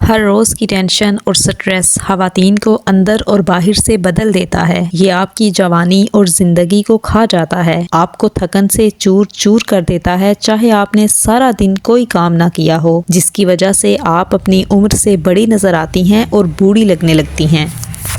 ہر روز کی ٹینشن اور سٹریس خواتین کو اندر اور باہر سے بدل دیتا ہے۔ یہ آپ کی جوانی اور زندگی کو کھا جاتا ہے، آپ کو تھکن سے چور چور کر دیتا ہے، چاہے آپ نے سارا دن کوئی کام نہ کیا ہو، جس کی وجہ سے آپ اپنی عمر سے بڑی نظر آتی ہیں اور بوڑھی لگنے لگتی ہیں۔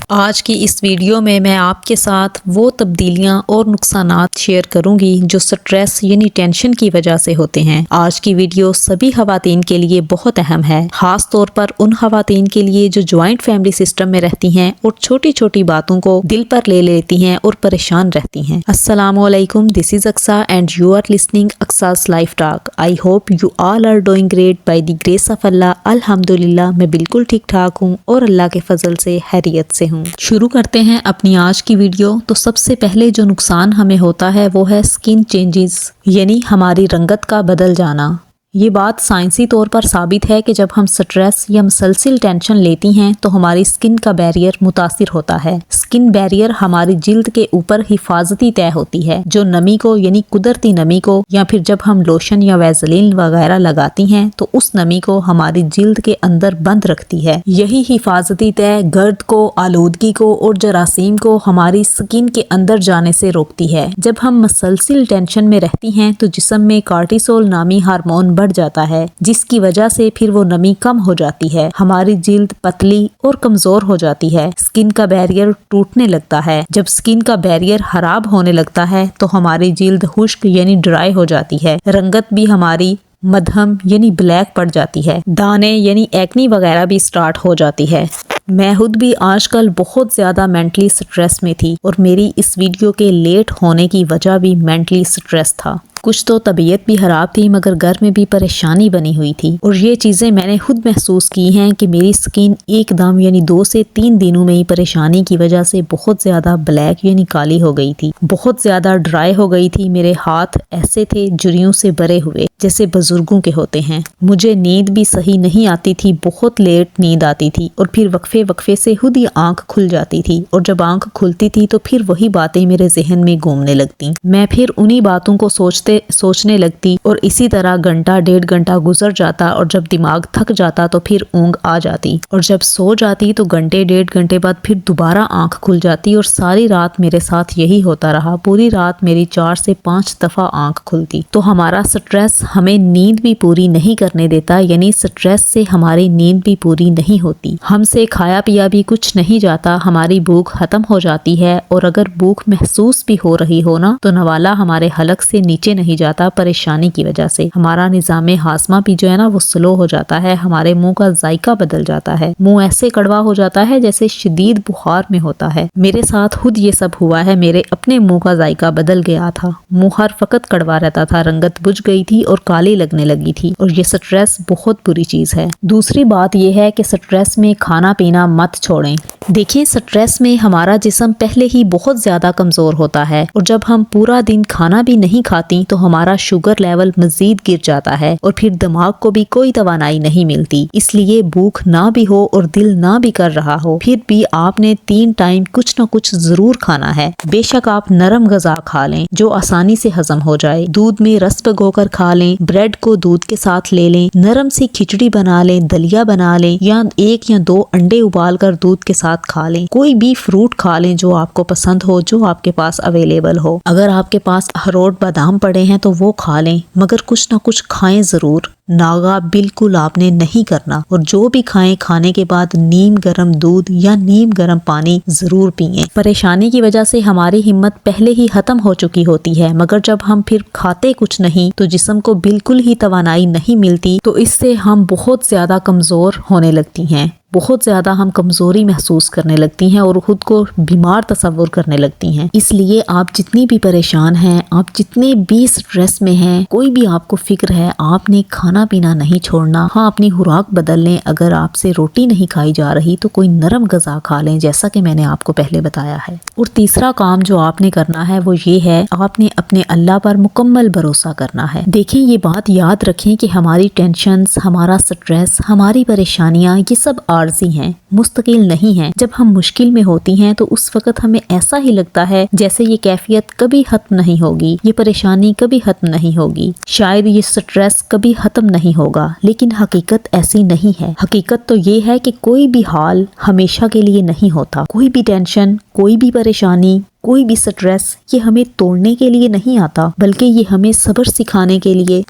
آج کی اس ویڈیو میں آپ کے ساتھ وہ تبدیلیاں اور نقصانات شیئر کروں گی جو سٹریس یعنی ٹینشن کی وجہ سے ہوتے ہیں۔ آج کی ویڈیو سبھی خواتین کے لیے بہت اہم ہے، خاص طور پر ان خواتین کے لیے جو جوائنٹ فیملی سسٹم میں رہتی ہیں اور چھوٹی چھوٹی باتوں کو دل پر لے لیتی ہیں اور پریشان رہتی ہیں۔ السلام علیکم، this is Aqsa and you are listening Aqsa's life talk. I hope you all are doing great by the grace of Allah. الحمدللہ میں بالکل ٹھیک ٹھاک ہوں اور اللہ کے فضل سے خیریت سے ہوں۔ شروع کرتے ہیں اپنی آج کی ویڈیو۔ تو سب سے پہلے جو نقصان ہمیں ہوتا ہے وہ ہے سکن چینجز، یعنی ہماری رنگت کا بدل جانا۔ یہ بات سائنسی طور پر ثابت ہے کہ جب ہم سٹریس یا مسلسل ٹینشن لیتی ہیں تو ہماری سکن کا بیریئر متاثر ہوتا ہے۔ سکن بیریئر ہماری جلد کے اوپر حفاظتی طے ہوتی ہے جو نمی کو یعنی قدرتی نمی کو، یا پھر جب ہم لوشن یا ویزلین وغیرہ لگاتی ہیں تو اس نمی کو ہماری جلد کے اندر بند رکھتی ہے۔ یہی حفاظتی طے گرد کو، آلودگی کو اور جراثیم کو ہماری سکن کے اندر جانے سے روکتی ہے۔ جب ہم مسلسل ٹینشن میں رہتی ہیں تو جسم میں کارٹیسول نامی ہارمون بڑھ جاتا ہے، جس کی وجہ سے پھر وہ نمی کم ہو جاتی ہے، ہماری جلد پتلی اور کمزور ہو جاتی ہے، سکن کا بیریئر ٹوٹنے لگتا ہے۔ جب سکن کا بیریئر خراب ہونے لگتا ہے تو ہماری جلد خشک یعنی ڈرائی ہو جاتی ہے، رنگت بھی ہماری مدھم یعنی بلیک پڑ جاتی ہے، دانے یعنی ایکنی وغیرہ بھی سٹارٹ ہو جاتی ہے۔ میں خود بھی آج کل بہت زیادہ مینٹلی سٹریس میں تھی اور میری اس ویڈیو کے لیٹ ہونے کی وجہ بھی مینٹلی سٹریس تھا۔ کچھ تو طبیعت بھی خراب تھی مگر گھر میں بھی پریشانی بنی ہوئی تھی، اور یہ چیزیں میں نے خود محسوس کی ہیں کہ میری سکن ایک دم یعنی 2 سے 3 دنوں میں ہی پریشانی کی وجہ سے بہت زیادہ بلیک یعنی کالی ہو گئی تھی، بہت زیادہ ڈرائی ہو گئی تھی۔ میرے ہاتھ ایسے تھے جریوں سے بھرے ہوئے جیسے بزرگوں کے ہوتے ہیں۔ مجھے نیند بھی صحیح نہیں آتی تھی، بہت لیٹ نیند آتی تھی اور پھر وقفے سے خود ہی آنکھ کھل جاتی تھی، اور جب آنکھ کھلتی تھی تو پھر وہی باتیں میرے ذہن میں گھومنے لگتی، میں پھر انہی باتوں کو سوچنے لگتی اور اسی طرح گھنٹہ 1.5 گھنٹہ گزر جاتا، اور جب دماغ تھک جاتا تو پھر اونگ آ جاتی، اور جب سو جاتی تو گھنٹے 1.5 گھنٹے بعد پھر دوبارہ آنکھ کھل جاتی، اور ساری رات میرے ساتھ یہی ہوتا رہا۔ پوری رات میری 4 سے 5 دفعہ آنکھ کھلتی۔ تو ہمارا سٹریس ہمیں نیند بھی پوری نہیں کرنے دیتا، یعنی سٹریس سے ہماری نیند بھی پوری نہیں ہوتی، ہم سے کھایا پیا بھی کچھ نہیں جاتا، ہماری بھوک ختم ہو جاتی ہے، اور اگر بھوک محسوس بھی ہو رہی ہو نا تو نوالا ہمارے حلق سے نیچے نہیں جاتا پریشانی کی وجہ سے۔ ہمارا نظام ہاضمہ بھی جو ہے نا وہ سلو ہو جاتا ہے، ہمارے منہ کا ذائقہ بدل جاتا ہے، منہ ایسے کڑوا ہو جاتا ہے جیسے شدید بخار میں ہوتا ہے۔ میرے ساتھ خود یہ سب ہوا ہے، میرے اپنے منہ کا ذائقہ بدل گیا تھا، منہ ہر وقت کڑوا رہتا تھا، رنگت بجھ گئی تھی اور کالی لگنے لگی تھی، اور یہ سٹریس بہت بری چیز ہے۔ دوسری بات یہ ہے کہ سٹریس میں کھانا پینا مت چھوڑیں۔ دیکھیں، سٹریس میں ہمارا جسم پہلے ہی بہت زیادہ کمزور ہوتا ہے، اور جب ہم پورا دن کھانا بھی نہیں کھاتی تو ہمارا شوگر لیول مزید گر جاتا ہے، اور پھر دماغ کو بھی کوئی توانائی نہیں ملتی۔ اس لیے بھوک نہ بھی ہو اور دل نہ بھی کر رہا ہو، پھر بھی آپ نے 3 ٹائم کچھ نہ کچھ ضرور کھانا ہے۔ بے شک آپ نرم غذا کھا لیں جو آسانی سے ہضم ہو جائے، دودھ میں رس بھگو کر کھا لیں، بریڈ کو دودھ کے ساتھ لے لیں، نرم سی کھچڑی بنا لیں، دلیا بنا لیں، یا 1 یا 2 انڈے ابال کر دودھ کے ساتھ کھا لیں، کوئی بھی فروٹ کھا لیں جو آپ کو پسند ہو، جو آپ کے پاس اویلیبل ہو۔ اگر آپ کے پاس اخروٹ بادام پڑے ہیں تو وہ کھا لیں، مگر کچھ نہ کچھ کھائیں ضرور، ناغا بالکل آپ نے نہیں کرنا، اور جو بھی کھائیں کھانے کے بعد نیم گرم دودھ یا نیم گرم پانی ضرور پئیں۔ پریشانی کی وجہ سے ہماری ہمت پہلے ہی ختم ہو چکی ہوتی ہے، مگر جب ہم پھر کھاتے کچھ نہیں تو جسم کو بالکل ہی توانائی نہیں ملتی، تو اس سے ہم بہت زیادہ کمزور ہونے لگتی ہیں، بہت زیادہ ہم کمزوری محسوس کرنے لگتی ہیں اور خود کو بیمار تصور کرنے لگتی ہیں۔ اس لیے آپ جتنی بھی پریشان ہیں، آپ جتنے بھی سٹریس میں ہیں، کوئی بھی آپ کو فکر ہے، آپ نے کھانا پینا نہیں چھوڑنا۔ ہاں، اپنی خوراک بدل لیں، اگر آپ سے روٹی نہیں کھائی جا رہی تو کوئی نرم غذا کھا لیں، جیسا کہ میں نے آپ کو پہلے بتایا ہے۔ اور تیسرا کام جو آپ نے کرنا ہے وہ یہ ہے، آپ نے اپنے اللہ پر مکمل بھروسہ کرنا ہے۔ دیکھیں، یہ بات یاد رکھیں کہ ہماری ٹینشنز، ہمارا سٹریس، ہماری پریشانیاں، یہ سب عارضی ہیں، مستقل نہیں ہیں۔ جب ہم مشکل میں ہوتی ہیں تو اس وقت ہمیں ایسا ہی لگتا ہے جیسے یہ کیفیت کبھی ختم نہیں ہوگی، یہ پریشانی کبھی ختم نہیں ہوگی، شاید یہ سٹریس کبھی ختم نہیں ہوگا، لیکن حقیقت ایسی نہیں ہے۔ حقیقت تو یہ ہے کہ کوئی بھی حال ہمیشہ کے لیے نہیں ہوتا، کوئی بھی ٹینشن، کوئی بھی پریشانی، کوئی بھی سٹریس یہ ہمیں توڑنے کے لیے نہیں آتا، بلکہ یہ ہمیں صبر سکھانے کے لیے،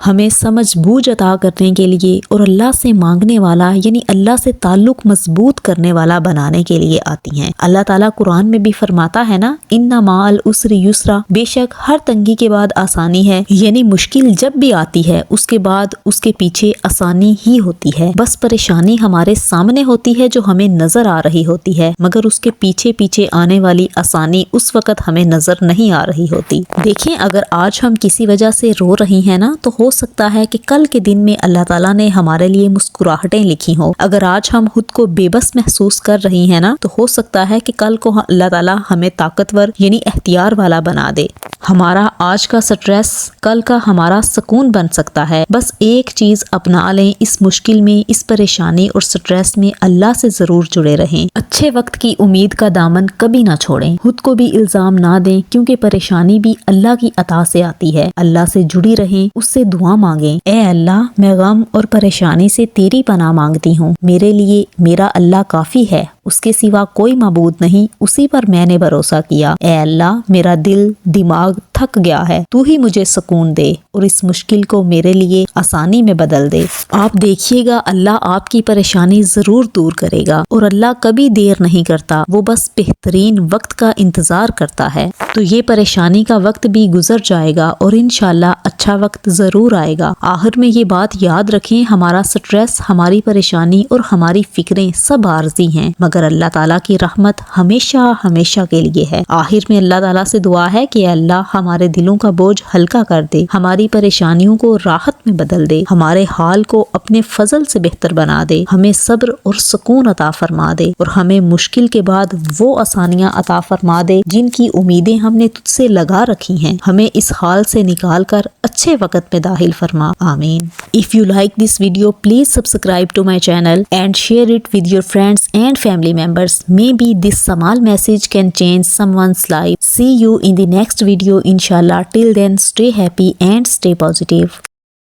ہمیں سمجھ بوجھ عطا کرنے کے لیے اور اللہ سے مانگنے والا یعنی اللہ سے تعلق مضبوط کرنے والا بنانے کے لیے آتی ہیں۔ اللہ تعالیٰ قرآن میں بھی فرماتا ہے نا، ان مع العسر یسرا، بے شک ہر تنگی کے بعد آسانی ہے، یعنی مشکل جب بھی آتی ہے اس کے بعد اس کے پیچھے آسانی ہی ہوتی ہے۔ بس پریشانی ہمارے سامنے ہوتی ہے جو ہمیں نظر آ رہی ہوتی ہے، مگر اس کے پیچھے پیچھے آنے والی آسانی اس وقت ہمیں نظر نہیں آ رہی ہوتی۔ دیکھیں، اگر آج ہم کسی وجہ سے رو رہی ہیں نا، تو ہو سکتا ہے کہ کل کے دن میں اللہ تعالیٰ نے ہمارے لیے مسکراہٹیں لکھی ہوں۔ اگر آج ہم خود کو بے بس محسوس کر رہی ہیں نا، تو ہو سکتا ہے کہ کل کو اللہ تعالیٰ ہمیں طاقتور یعنی اختیار والا بنا دے۔ ہمارا آج کا سٹریس کل کا ہمارا سکون بن سکتا ہے۔ بس ایک چیز اپنا لیں، اس مشکل میں، اس پریشانی اور سٹریس میں اللہ سے ضرور جڑے رہیں۔ اچھے وقت کی امید کا دامن کبھی نہ چھوڑیں، خود کو بھی الزام نہ دیں، کیونکہ پریشانی بھی اللہ کی عطا سے آتی ہے۔ اللہ سے جڑی رہیں، اس سے دعا مانگیں، اے اللہ میں غم اور پریشانی سے تیری پناہ مانگتی ہوں، میرے لیے میرا اللہ کافی ہے، اس کے سوا کوئی معبود نہیں، اسی پر میں نے بھروسہ کیا۔ اے اللہ میرا دل دماغ تھک گیا ہے، تو ہی مجھے سکون دے اور اس مشکل کو میرے لیے آسانی میں بدل دے۔ آپ دیکھیے گا اللہ آپ کی پریشانی ضرور دور کرے گا، اور اللہ کبھی دیر نہیں کرتا، وہ بس بہترین وقت کا انتظار کرتا ہے۔ تو یہ پریشانی کا وقت بھی گزر جائے گا اور انشاءاللہ اچھا وقت ضرور آئے گا۔ آخر میں یہ بات یاد رکھیں، ہمارا سٹریس، ہماری پریشانی اور ہماری فکریں سب عارضی ہیں، مگر اللہ تعالیٰ کی رحمت ہمیشہ ہمیشہ کے لیے ہے۔ آخر میں اللہ تعالیٰ سے دعا ہے کہ اللہ ہمارے دلوں کا بوجھ ہلکا کر دے، ہماری پریشانیوں کو راحت میں بدل دے، ہمارے حال کو اپنے فضل سے بہتر بنا دے، ہمیں صبر اور سکون عطا فرما دے، اور ہمیں مشکل کے بعد وہ آسانیاں عطا فرما دے جن کی امیدیں ہم نے تجھ سے لگا رکھی ہیں، ہمیں اس حال سے نکال کر اچھے وقت میں داخل فرما، آمین۔ If you like this video, please subscribe to my channel and share it with your friends and family members. Maybe this small message can change someone's life. See you in the next video, inshallah. Till then, stay happy and stay positive.